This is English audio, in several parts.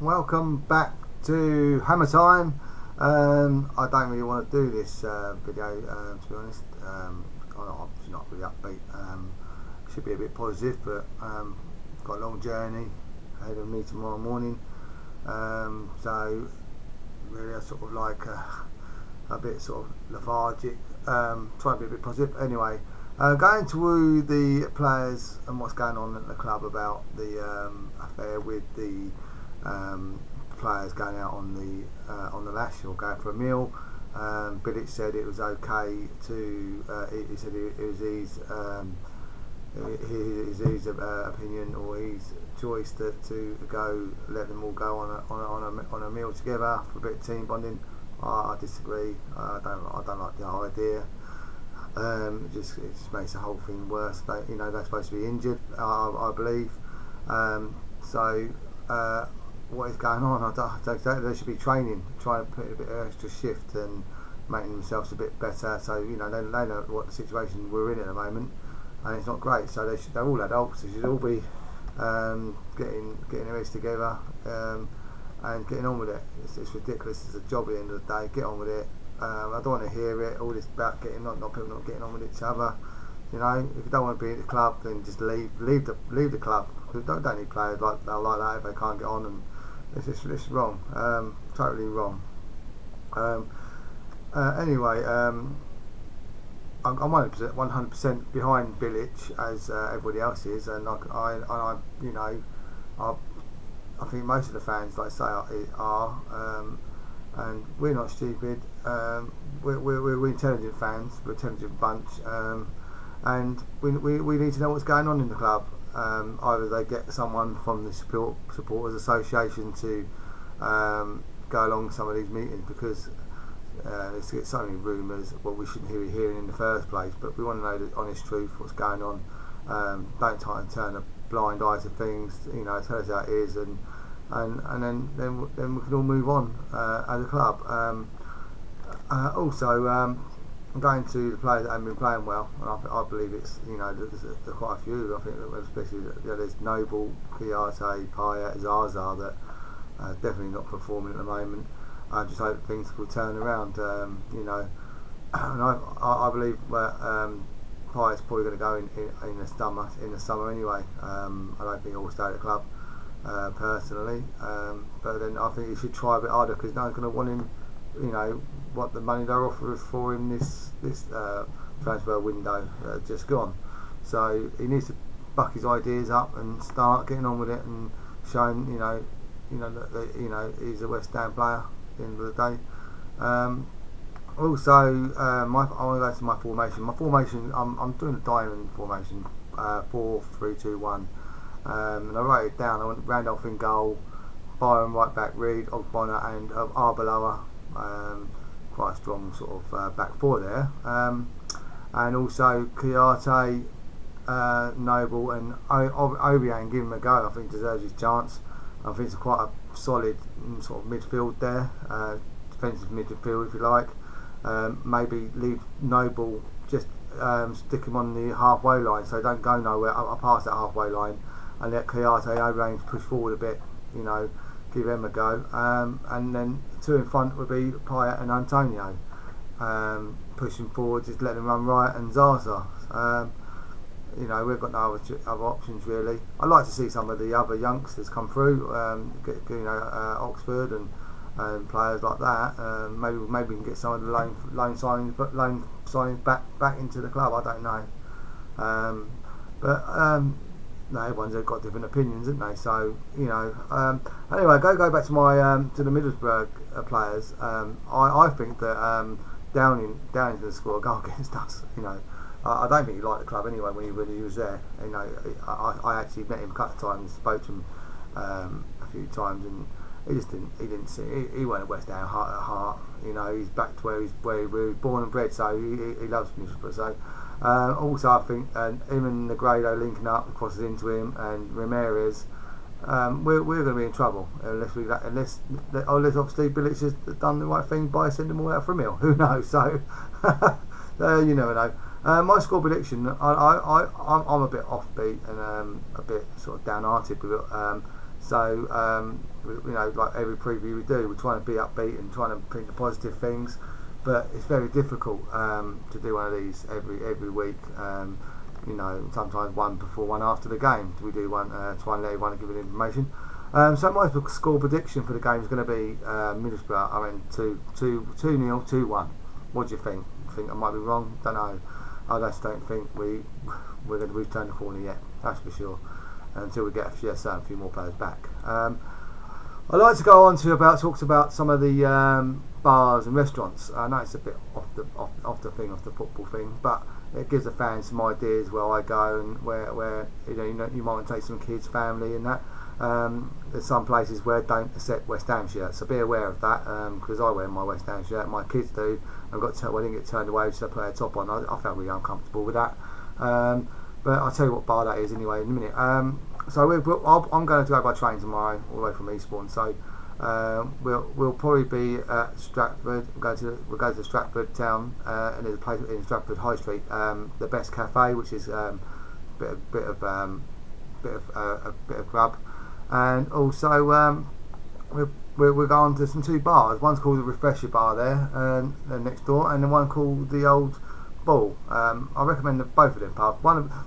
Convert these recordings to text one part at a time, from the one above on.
Welcome back to Hammer Time. I don't really want to do this video, to be honest. I'm not really upbeat. Should be a bit positive, but got a long journey ahead of me tomorrow morning. So really, I sort of like a bit sort of lethargic. Trying to be a bit positive. Anyway, going to the players and what's going on at the club about the affair with the players going out on the lash or going for a meal. Bilic said it was okay to. He said it was his opinion or his choice to go, let them all go on a meal together for a bit of team bonding. I disagree. I don't like the idea. It just makes the whole thing worse. They're supposed to be injured, I believe. What is going on? I don't think they should be training, trying to put a bit of extra shift and making themselves a bit better. So they know what the situation we're in at the moment, and it's not great. So they're all adults. They should all be getting their heads together and getting on with it. It's ridiculous. It's a job at the end of the day. Get on with it. I don't want to hear it. All this about people not getting on with each other. If you don't want to be at the club, then just leave the club. Don't need players like that if they can't get on, and it's wrong, totally wrong. Anyway, I'm 100% behind Bilic as everybody else is, and I think most of the fans, like I say, are, and we're not stupid. We're intelligent fans. We're an intelligent bunch. And we need to know what's going on in the club. Either they get someone from the supporters association to go along to some of these meetings, because there's so many rumours what we shouldn't be hearing in the first place. But we want to know the honest truth, what's going on. Don't try and turn a blind eye to things. Tell us how it is, and then we can all move on as a club. Also. Going to the players that haven't been playing well, and I believe it's there's quite a few. I think especially there's Noble, Kiyate, Payet, Zaza that are definitely not performing at the moment. I just hope things will turn around. And I believe that Payet's probably going to go in the summer anyway. I don't think he'll stay at the club personally, but then I think he should try a bit harder, because no one's going to want him. What the money they're offering for him this transfer window just gone. So he needs to buck his ideas up and start getting on with it and showing that he's a West Ham player at the end of the day. Also, I want to go to my formation. I'm doing a diamond formation, 4-3-2-1, and I wrote it down. I went Randolph in goal, Byron right back, Reed, Ogbonna, and Arbeloa. Quite a strong sort of back four there, and also Kiyate, Noble, and Obiang. Give him a go. I think he deserves his chance. I think it's quite a solid sort of midfield there, defensive midfield if you like. Maybe leave Noble, just stick him on the halfway line, so don't go nowhere up past that halfway line, and let Kiyate, Obiang push forward a bit. Give them a go, and then two in front would be Payet and Antonio, pushing forward, just let them run right, and Zaza. We've got no other options really. I'd like to see some of the other youngsters come through, Oxford and players like that. Maybe we can get some of the loan signings back into the club. I don't know, but. No, everyone's got different opinions, haven't they? So anyway, go back to my to the Middlesbrough players. I think that Downing to score a goal against us. I don't think he liked the club anyway when he was there. I actually met him a couple of times, spoke to him a few times, and he didn't see. He went at West Ham heart at heart. He's back to where he was born and bred. So he loves Middlesbrough. So. Also, I think him and Negredo linking up, crosses into him, and Ramirez, we're going to be in trouble unless obviously Bilic has done the right thing by sending them all out for a meal. Who knows? So you never know. My score prediction, I'm a bit offbeat and a bit sort of downhearted with it. So like every preview we do, we're trying to be upbeat and trying to think the positive things, but it's very difficult to do one of these every week. Sometimes one before, one after the game. We do one, try and let everyone give it information. So my score prediction for the game is going to be Middlesbrough. I mean 2-0, 2-1. What do you think? Think I might be wrong? Don't know. I just don't think we've turned the corner yet. That's for sure. Until we get a few more players back. I'd like to go on to talk about some of the bars and restaurants. I know it's a bit off the football thing, but it gives the fans some ideas where I go and where you might want to take some kids, family, and that. There's some places where don't accept West Ham shirts, so be aware of that, because I wear my West Ham shirt, my kids do. I didn't get turned away, so I put a top on. I felt really uncomfortable with that. But I'll tell you what bar that is anyway in a minute. So I'm going to go by train tomorrow, all the way from Eastbourne. So we'll probably be at Stratford. We'll go to Stratford town, and there's a place in Stratford High Street, the Best Cafe, which is a bit of grub, and also we're going to some 2 bars. One's called the Refresher Bar there, next door, and the one called the Old Bull. I recommend both of them pubs.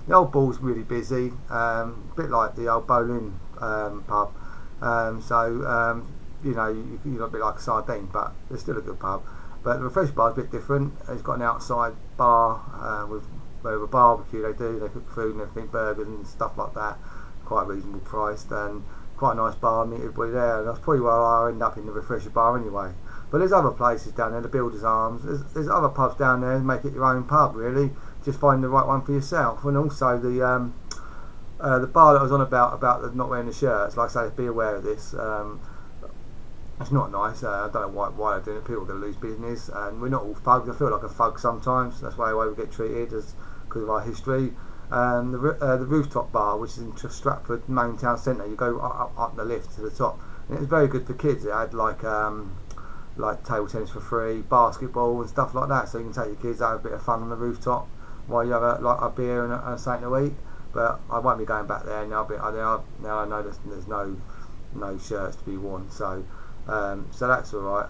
The Old Bull's really busy, a bit like the Old Bowling pub. You've got a bit like a sardine, but it's still a good pub. But the Refresher Bar is a bit different. It's got an outside bar with a barbecue. They cook food and everything, burgers and stuff like that. Quite reasonable priced, and quite a nice bar. Meet everybody there, and that's probably where I end up, in the Refresher Bar anyway. But there's other places down there, the Builders Arms. There's other pubs down there. Make it your own pub, really. Just find the right one for yourself. And also the bar that I was on about the not wearing the shirts. Like I say, be aware of this. It's not nice. I don't know why they're doing it. People are going to lose business, and we're not all thugs. I feel like a thug sometimes. That's why we get treated, because of our history. The Rooftop Bar, which is in Stratford main town centre. You go up the lift to the top, and it's very good for kids. It had like table tennis for free, basketball and stuff like that, so you can take your kids out, have a bit of fun on the rooftop while you have a beer and something to eat. But I won't be going back there now. Now I know there's no shirts to be worn, so that's all right.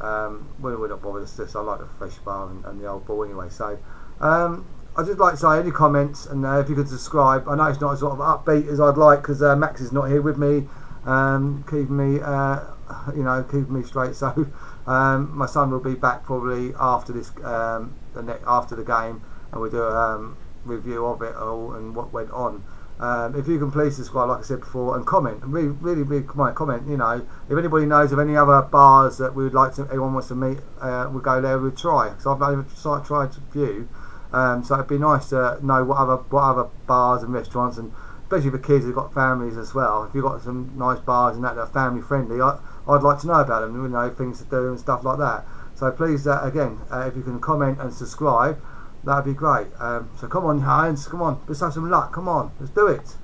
We're not bothered. I like the Fresh Bar and the Old Bull anyway. So I'd just like to say any comments, and if you could subscribe. I know it's not as sort of upbeat as I'd like, because Max is not here with me, keeping me straight. So my son will be back probably after this, after the game, and we'll do a review of it all and what went on. If you can please subscribe, like I said before, and comment, and really comment. If anybody knows of any other bars that we would like to, anyone wants to meet, we'll go there. We'll try, because I've not even tried a few. So it'd be nice to know what other bars and restaurants, and especially for kids who've got families as well. If you've got some nice bars and that are family friendly, I'd like to know about them. Things to do and stuff like that. So please, again, if you can comment and subscribe, that'd be great. So come on, Heinz, come on, let's have some luck. Come on, let's do it.